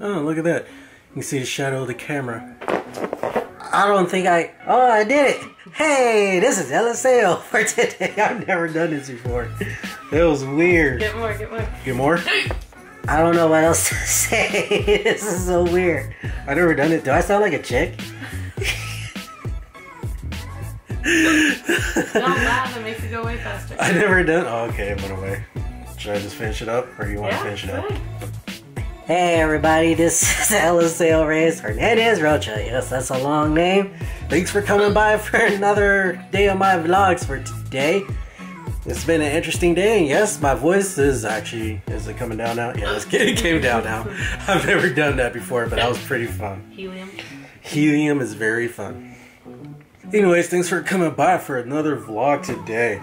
Oh, look at that. You can see the shadow of the camera. I don't think oh, I did it. Hey, this is LSL for today. I've never done this before. That was weird. Get more, get more. Get more? I don't know what else to say. This is so weird. I've never done it. Do I sound like a chick? Not loud, that makes it go way faster. I never done. Oh, okay, it went away. Should I just finish it up, or you want to finish it up? Hey everybody, this is LSeo Reyes Hernandez Rocha. Yes, that's a long name. Thanks for coming by for another day of my vlogs for today. It's been an interesting day, and yes, my voice is actually, is it coming down now? Yeah, it came down now. I've never done that before, but that was pretty fun. Helium. Helium is very fun. Anyways, thanks for coming by for another vlog today.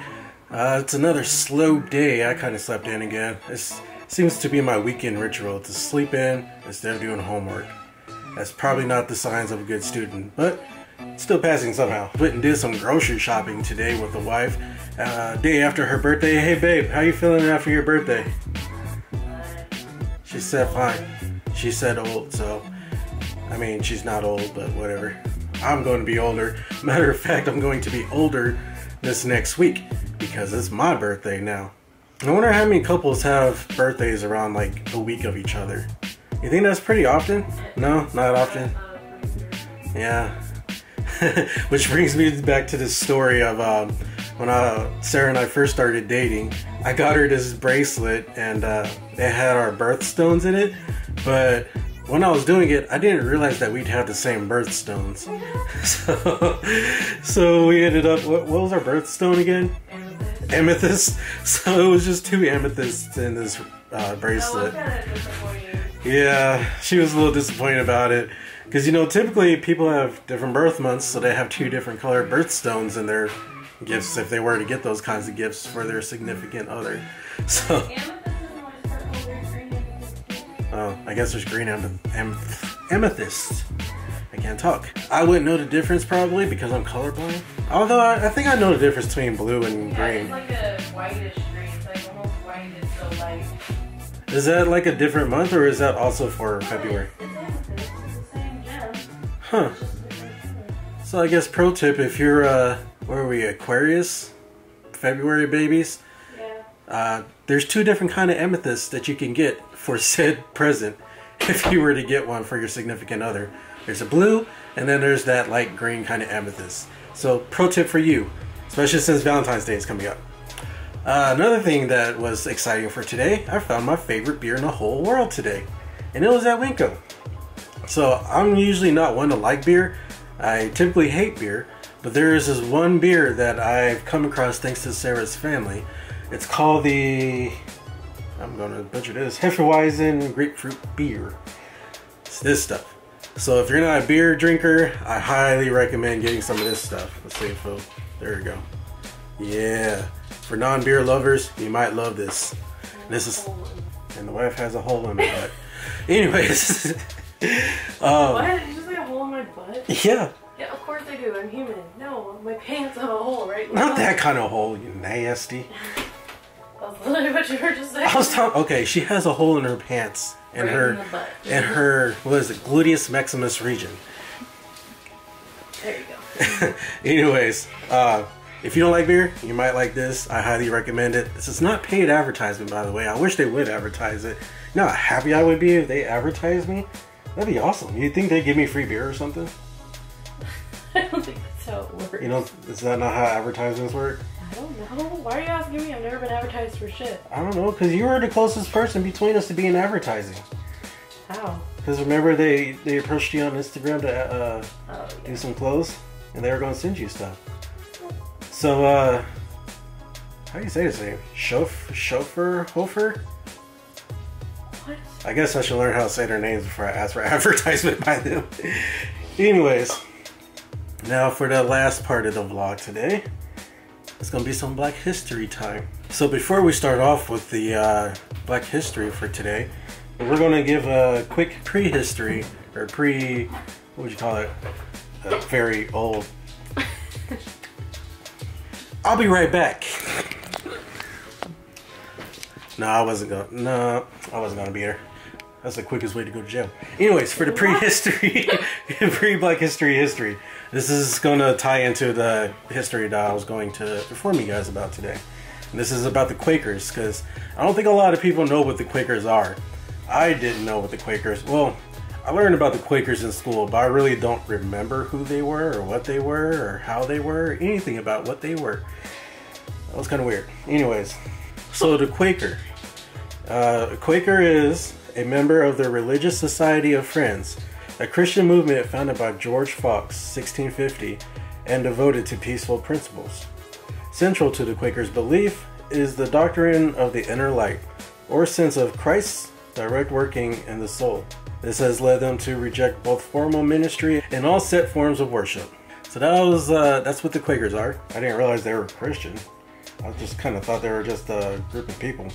It's another slow day. I kind of slept in again. It seems to be my weekend ritual to sleep in instead of doing homework. That's probably not the signs of a good student, but still passing somehow. Went and did some grocery shopping today with the wife. Day after her birthday. Hey babe, how you feeling after your birthday? She said fine. She said old, so I mean she's not old, but whatever. I'm going to be older. Matter of fact, I'm going to be older this next week because it's my birthday now. I wonder how many couples have birthdays around like a week of each other. You think that's pretty often? No, not often. Yeah. Which brings me back to this story of when Sarah and I first started dating. I got her this bracelet and it had our birthstones in it, but when I was doing it, I didn't realize that we'd have the same birthstones. So we ended up, what was our birthstone again? Amethyst. So it was just two amethysts in this bracelet. Yeah, she was a little disappointed about it. Because, you know, typically people have different birth months, so they have two different colored birthstones in their gifts if they were to get those kinds of gifts for their significant other. So, oh, I guess there's green amethyst. I can't talk. I wouldn't know the difference probably because I'm colorblind. Although I think I know the difference between blue and green. It's like a whitish green. It's like almost white. It's so light. Is that like a different month or is that also for February? It's amethyst. It's the same gem. Huh. So I guess pro tip, if you're where are we, Aquarius, February babies? Yeah. There's two different kind of amethysts that you can get for said present if you were to get one for your significant other. There's a blue, and then there's that light green kind of amethyst. So pro tip for you, especially since Valentine's Day is coming up. Another thing that was exciting for today, I found my favorite beer in the whole world today, and it was at Winco. So I'm usually not one to like beer. I typically hate beer, but there is this one beer that I've come across thanks to Sarah's family. It's called the, I'm gonna butcher this, Hefeweizen grapefruit beer. It's this stuff. So if you're not a beer drinker, I highly recommend getting some of this stuff. Let's see if there we go. Yeah, for non-beer lovers, you might love this. This is, and the wife has a hole in my butt. Anyways, what? You just like a hole in my butt? Yeah. Yeah, of course I do. I'm human. No, my pants have a hole, right? Not that kind of hole, you nasty. That's literally what you were just saying. I was talking. Okay, she has a hole in her pants, in right her, in the butt. in her, what is it, gluteus maximus region. There you go. Anyways, if you don't like beer, you might like this. I highly recommend it. This is not paid advertisement, by the way. I wish they would advertise it. You know how happy I would be if they advertised me? That'd be awesome. You think they'd give me free beer or something? I don't think that's how it works. You know, is that not how advertisements work? I don't know. Why are you asking me? I've never been advertised for shit. I don't know, because you were the closest person between us to being advertising. How? Because remember they approached you on Instagram to do some clothes, and they were going to send you stuff. So, how do you say his name? Hofer? What? I guess I should learn how to say their names before I ask for advertisement by them. Anyways, now for the last part of the vlog today, it's going to be some Black History time. So before we start off with the Black History for today, we're going to give a quick prehistory, or what would you call it? Very old. I'll be right back. No, I wasn't gonna beat her. That's the quickest way to go to jail. Anyways, for the prehistory, pre-Black history, this is going to tie into the history that I was going to inform you guys about today. And this is about the Quakers, because I don't think a lot of people know what the Quakers are. I didn't know what the Quakers... Well, I learned about the Quakers in school, but I really don't remember who they were, or what they were, or how they were, or anything about what they were. That was kind of weird. Anyways, so the Quaker. A Quaker is a member of the Religious Society of Friends, a Christian movement founded by George Fox, 1650, and devoted to peaceful principles. Central to the Quakers' belief is the doctrine of the inner light, or sense of Christ's direct working in the soul. This has led them to reject both formal ministry and all set forms of worship. So that's what the Quakers are. I didn't realize they were Christian. I just kind of thought they were just a group of people.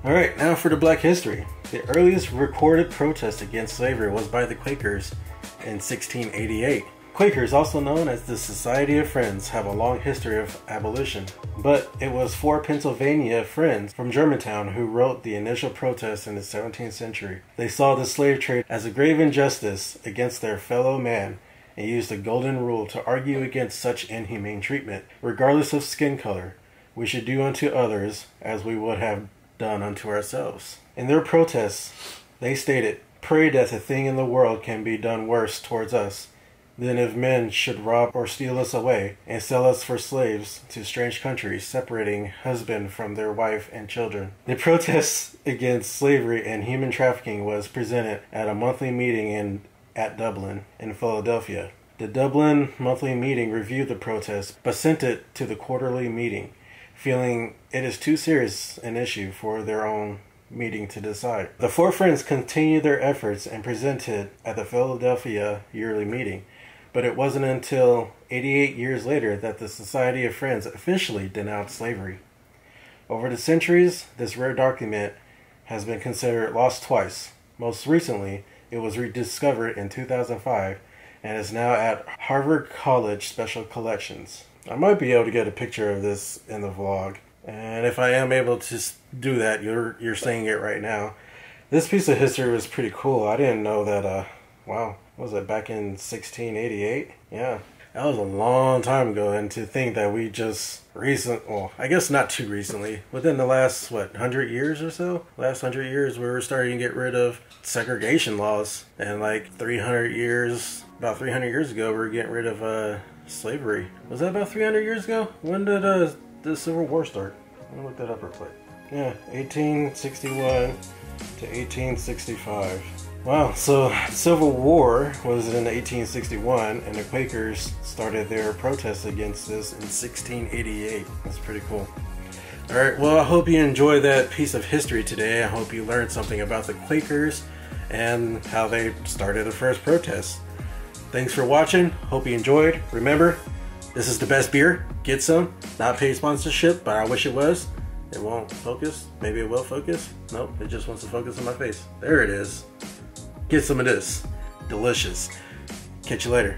Alright, now for the Black history. The earliest recorded protest against slavery was by the Quakers in 1688. Quakers, also known as the Society of Friends, have a long history of abolition. But it was 4 Pennsylvania Friends from Germantown who wrote the initial protest in the 17th century. They saw the slave trade as a grave injustice against their fellow man and used the golden rule to argue against such inhumane treatment. Regardless of skin color, we should do unto others as we would have done unto ourselves. In their protests, they stated, "Pray that a thing in the world can be done worse towards us than if men should rob or steal us away and sell us for slaves to strange countries, separating husband from their wife and children." The protest against slavery and human trafficking was presented at a monthly meeting at Dublin in Philadelphia. The Dublin monthly meeting reviewed the protest but sent it to the quarterly meeting, feeling it is too serious an issue for their own meeting to decide. The 4 Friends continued their efforts and presented at the Philadelphia yearly meeting, but it wasn't until 88 years later that the Society of Friends officially denounced slavery. Over the centuries, this rare document has been considered lost twice. Most recently, it was rediscovered in 2005 and is now at Harvard College Special Collections. I might be able to get a picture of this in the vlog, and if I am able to do that, you're seeing it right now. This piece of history was pretty cool. I didn't know that, wow, was it back in 1688? Yeah, that was a long time ago, and to think that we just well, I guess not too recently, within the last, 100 years or so? Last 100 years, we were starting to get rid of segregation laws, and like about 300 years ago, we were getting rid of, slavery. Was that about 300 years ago? When did the Civil War start? Let me look that up real quick. Yeah, 1861 to 1865. Wow, so the Civil War was in 1861, and the Quakers started their protest against this in 1688. That's pretty cool. Alright, well, I hope you enjoyed that piece of history today. I hope you learned something about the Quakers and how they started the first protest. Thanks for watching. Hope you enjoyed. Remember, this is the best beer. Get some. Not paid sponsorship, but I wish it was. It won't focus. Maybe it will focus. Nope, it just wants to focus on my face. There it is. Get some of this. Delicious. Catch you later.